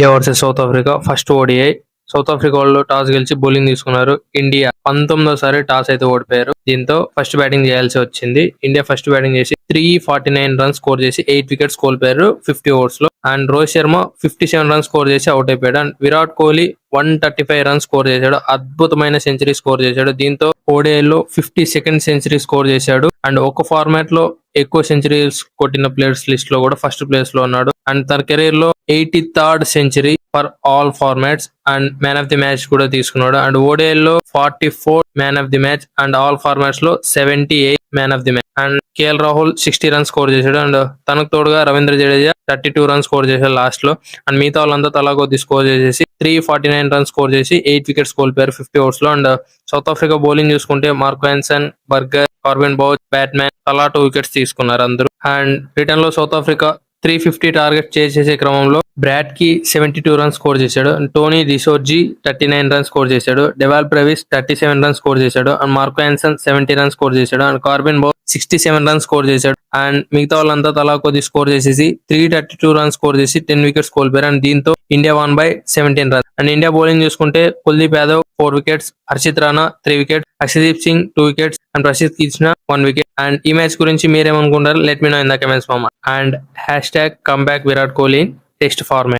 India versus south Africa first ODI. South Africa వాళ్ళు toss గెలిచి bowling తీసుకున్నారు. India 19వ toss అయితే ఓడిపోయారు. దీంతో ఫస్ట్ బ్యాటింగ్ చేయాల్సి వచ్చింది. ఇండియా ఫస్ట్ బ్యాటింగ్ చేసి 349 రన్స్ స్కోర్ చేసి 8 వికెట్స్ కోల్పోయారు 50 ఓవర్స్ లో. And Rohit Sharma 57 runs score చేసి అవుట్ అయిపోయాడు. And Virat Kohli 135 runs score చేశాడు. అద్భుతమైన సెంచరీ స్కోర్ చేశాడు. దీంతో ఓడిఐలో 52nd సెంచరీ స్కోర్ చేశాడు. అండ్ ఒక ఫార్మాట్ లో ఎక్కువ సెంచరీస్ కొట్టిన ప్లేయర్స్ లిస్ట్ లో కూడా ఫస్ట్ ప్లేస్ లో ఉన్నాడు. అండ్ తన కెరీర్ లో 83rd century for all formats. And man of the match కూడా తీసుకున్నాడు. అండ్ ఓడిఐలో 44 man of the match and all formats లో 78 man of the match. And KL Rahul 60 runs score చేశాడు. అండ్ తనకు తోడుగా రవీంద్ర జడేజా 32 రన్స్ స్కోర్ చేశాడు లాస్ట్ లో. అండ్ మిగతా వాళ్ళంతా తలా కొద్ది స్కోర్ చేసేసి 349 రన్స్ స్కోర్ చేసి 8 వికెట్స్ కోల్పోయారు 50 ఓవర్స్ లో. అండ్ సౌత్ ఆఫ్రికా బౌలింగ్ చూసుకుంటే Marco Jansen, Burger, Corbin Bosch, Baartman తలా 2 వికెట్స్ తీసుకున్నారు అందరూ. అండ్ రిటర్న్ లో సౌత్ ఆఫ్రికా 350 టార్గెట్ చేసే క్రమంలో బ్రాడ్ కి 72 రన్స్ స్కోర్ చేశాడు. టోనీ డిసోర్జీ 39 రన్స్ స్కోర్ చేశాడు. డెవాల్ బ్రెవిస్ 37 రన్స్ స్కోర్ చేశాడు. And Marco Jansen 70 runs score చేశాడు. And Corbin Bosch 67 runs score చేశాడు. అండ్ మిగతా వాళ్ళంతా తలా కొద్ది స్కోర్ చేసేసి 332 రన్స్ స్కోర్ చేసి 10 వికెట్స్ కోల్పోయారు. అండ్ దీంతో India 1/17 runs. And India bowling చూసుకుంటే Kuldeep Yadav 4 wickets, Harshit Rana 3 wickets, Arshdeep Singh 2 wickets and Prasidh Krishna 1 wicket. And ఈ మ్యాచ్ గురించి మీరేమనుకుంటారు? Let me know in the comments form. And #comeback Virat Kohli test format.